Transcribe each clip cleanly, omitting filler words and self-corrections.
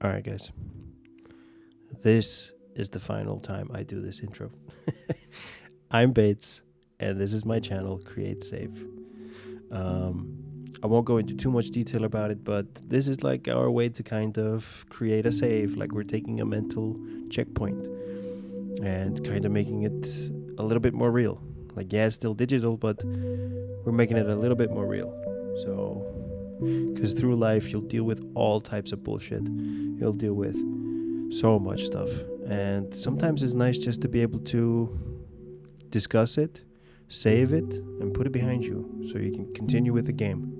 All right, guys. This is the final time I do this intro. I'm Bates, and this is my channel, Create Save. I won't go into too much detail about it, but this is like our way to kind of create a save, like we're taking a mental checkpoint and kind of making it a little bit more real. Like, yeah, it's still digital, but we're making it a little bit more real. So, because through life, you'll deal with all types of bullshit. You'll deal with so much stuff. And sometimes it's nice just to be able to discuss it, save it, and put it behind you so you can continue with the game.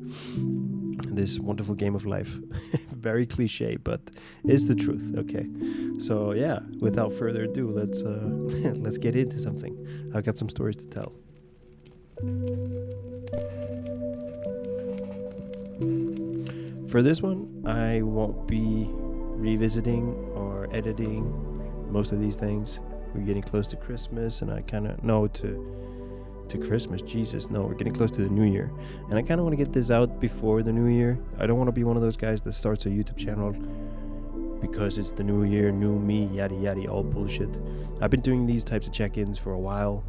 This wonderful game of life. Very cliche, but it's the truth. Okay. So yeah, without further ado, let's let's get into something. I've got some stories to tell. For this one, I won't be revisiting or editing most of these things. We're getting close to Christmas, and I kind of to Christmas. Jesus, no, we're getting close to the New Year, and I kind of want to get this out before the New Year. I don't want to be one of those guys that starts a YouTube channel because it's the New Year, new me, yada yada, all bullshit. I've been doing these types of check-ins for a while,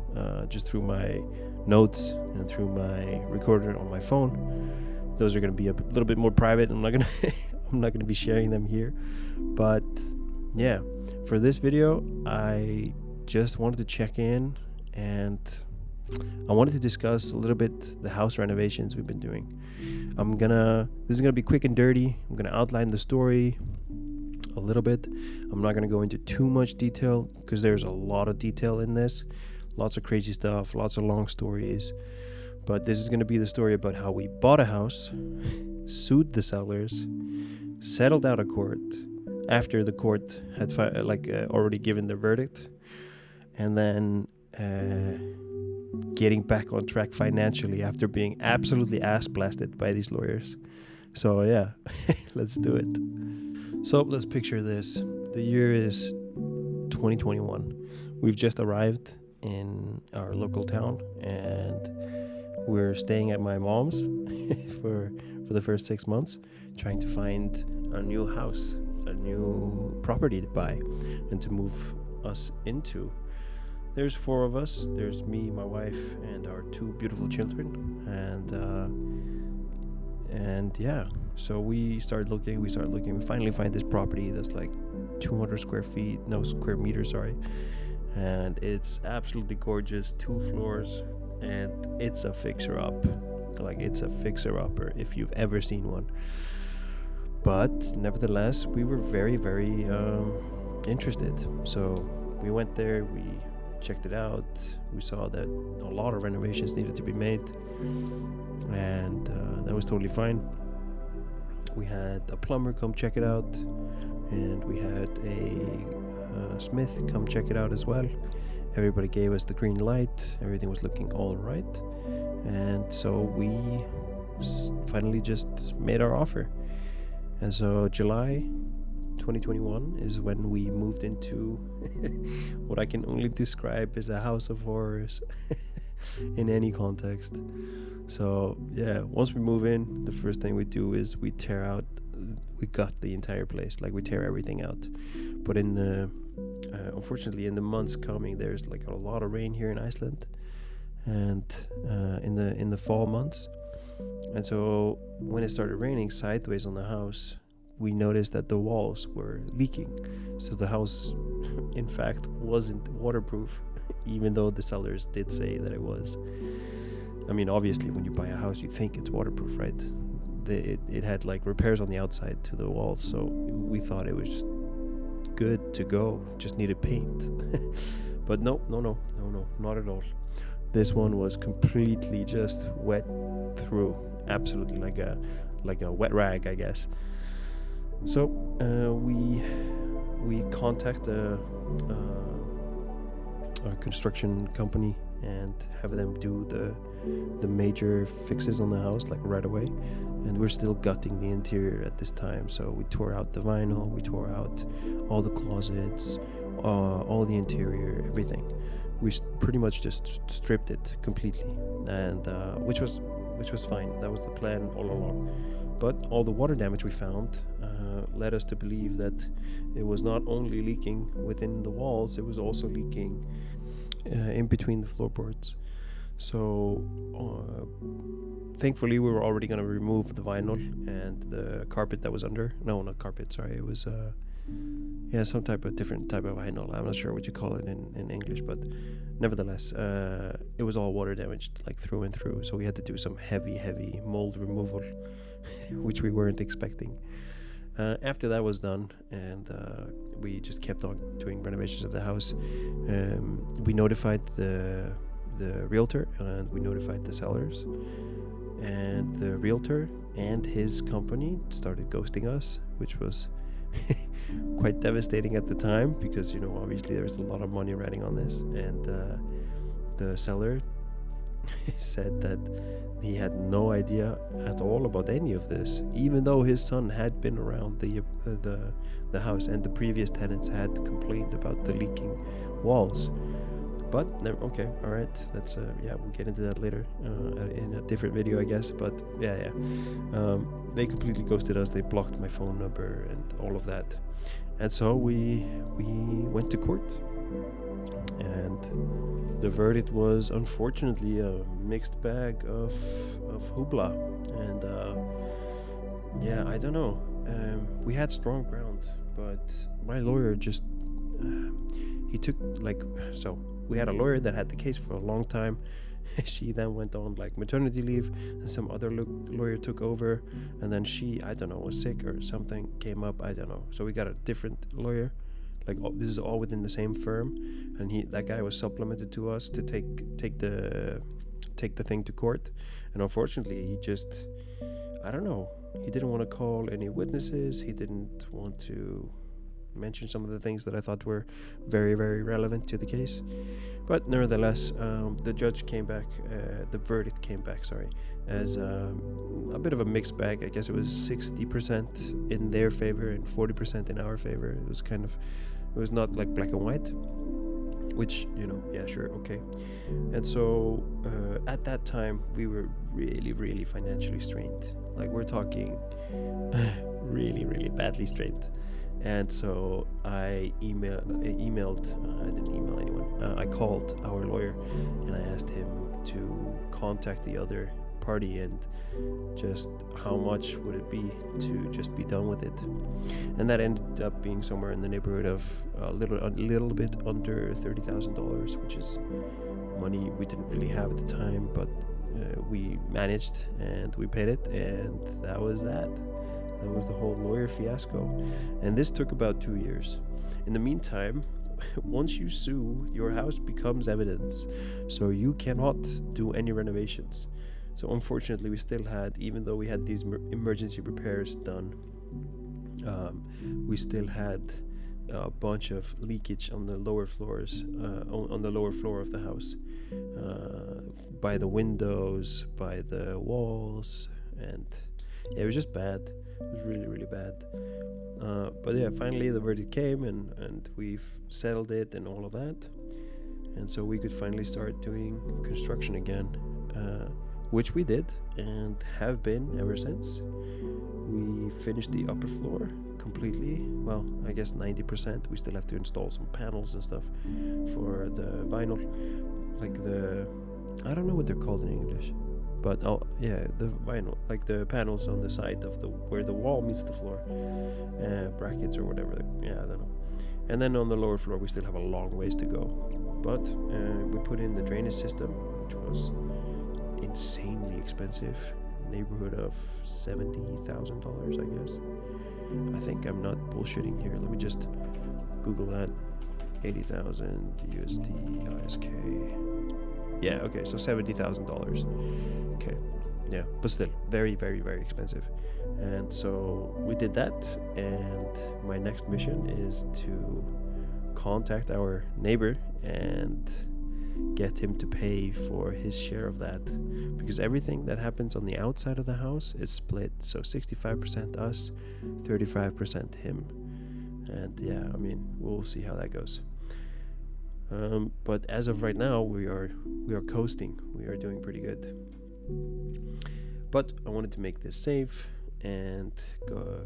just through my notes and through my recorder on my phone. Those are going to be a little bit more private. I'm not gonna be sharing them here, but yeah, for this video, I just wanted to check in, and I wanted to discuss a little bit the house renovations we've been doing. This is gonna be quick and dirty. I'm gonna outline the story a little bit. I'm not gonna go into too much detail because there's a lot of detail in this, lots of crazy stuff, lots of long stories. But this is gonna be the story about how we bought a house, sued the sellers, settled out of court after the court had already given the verdict, and then getting back on track financially after being absolutely ass blasted by these lawyers. So yeah, let's do it. So let's picture this. The year is 2021. We've just arrived in our local town, and we're staying at my mom's for the first 6 months, trying to find a new house, a new property to buy and to move us into. There's 4 of us. There's me, my wife, and our 2 beautiful children. And yeah, so we start looking. We finally find this property that's like 200 square meters, and it's absolutely gorgeous. 2 floors, and it's a fixer-up. Like, it's a fixer-upper if you've ever seen one. But nevertheless, we were very, very interested. So we went there, we checked it out. We saw that a lot of renovations needed to be made, and that was totally fine. We had a plumber come check it out, and we had a smith come check it out as well. Everybody gave us the green light. Everything was looking all right, and so we finally just made our offer. And so July 2021 is when we moved into what I can only describe as a house of horrors in any context. So yeah, once we move in, the first thing we do is we gut the entire place. Like, we tear everything out. But unfortunately, in the months coming, there's like a lot of rain here in Iceland, and in the fall months. And so when it started raining sideways on the house, we noticed that the walls were leaking. So the house, in fact, wasn't waterproof, even though the sellers did say that it was. I mean, obviously, when you buy a house, you think it's waterproof, right? It had like repairs on the outside to the walls, so we thought it was just good to go, just needed paint. But no, not at all. This one was completely just wet through, absolutely like a wet rag, I guess. So we contact a construction company and have them do the major fixes on the house, like, right away. And we're still gutting the interior at this time, so we tore out the vinyl, we tore out all the closets, all the interior, everything. We pretty much just stripped it completely, and which was fine. That was the plan all along. But all the water damage we found led us to believe that it was not only leaking within the walls, it was also leaking in between the floorboards. So thankfully we were already going to remove the vinyl and the carpet that was under. No, not carpet, sorry. It was some different type of vinyl. I'm not sure what you call it in English, but nevertheless, it was all water damaged, like through and through. So we had to do some heavy mold removal, which we weren't expecting. After that was done, and we just kept on doing renovations of the house, we notified the realtor, and we notified the sellers, and the realtor and his company started ghosting us, which was quite devastating at the time, because obviously there's a lot of money riding on this. And the seller said that he had no idea at all about any of this, even though his son had been around the house, and the previous tenants had complained about the leaking walls. But okay, all right, that's we'll get into that later in a different video, I guess. But they completely ghosted us. They blocked my phone number and all of that, and so we went to court, and the verdict was unfortunately a mixed bag of hoopla. And I don't know. We had strong ground, but my lawyer just he took we had a lawyer that had the case for a long time. She then went on maternity leave, and some other lawyer took over, and then she, I don't know, was sick or something came up, I don't know. So we got a different lawyer. This is all within the same firm, and that guy was supplemented to us to take the thing to court. And unfortunately, he just, I don't know, he didn't want to call any witnesses. He didn't want to mention some of the things that I thought were very, very relevant to the case. But nevertheless, the verdict came back, as a bit of a mixed bag. I guess it was 60% in their favor and 40% in our favor. It was not like black and white, which, sure, okay. And so at that time, we were really, really financially strained. We're talking really, really badly strained. And so I emailed, I didn't email anyone, I called our lawyer, and I asked him to contact the other party and just how much would it be to just be done with it. And that ended up being somewhere in the neighborhood of a little bit under $30,000, which is money we didn't really have at the time, but we managed, and we paid it, and that was that. That was the whole lawyer fiasco. And this took about 2 years. In the meantime, once you sue, your house becomes evidence. So you cannot do any renovations. So unfortunately, we still had, even though we had these emergency repairs done, we still had a bunch of leakage on the lower floors, on the lower floor of the house, by the windows, by the walls, and it was just bad. It was really, really bad. But finally the verdict came, and we've settled it and all of that. And so we could finally start doing construction again, which we did and have been ever since. We finished the upper floor completely. Well, I guess 90%. We still have to install some panels and stuff for the vinyl. I don't know what they're called in English. But the vinyl, the panels on the side of where the wall meets the floor, brackets or whatever. I don't know. And then on the lower floor, we still have a long ways to go. But we put in the drainage system, which was insanely expensive, neighborhood of $70,000, I guess. I think I'm not bullshitting here. Let me just Google that. 80,000 USD ISK. Yeah, okay, so $70,000. Okay, yeah, but still very, very, very expensive. And so we did that, and my next mission is to contact our neighbor and get him to pay for his share of that, because everything that happens on the outside of the house is split, so 65% us, 35% him. And we'll see how that goes. But as of right now, we are coasting. We are doing pretty good. But I wanted to make this safe and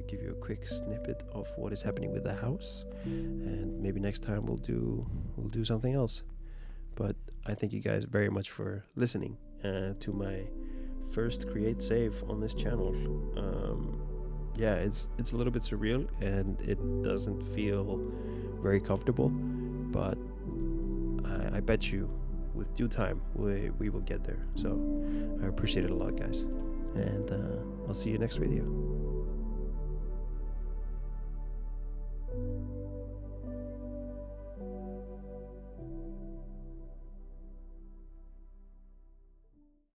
give you a quick snippet of what is happening with the house. And maybe next time we'll do something else. But I thank you guys very much for listening to my first create save on this channel. Yeah, it's a little bit surreal and it doesn't feel very comfortable, but I bet you with due time we will get there. So I appreciate it a lot, guys, and I'll see you next video.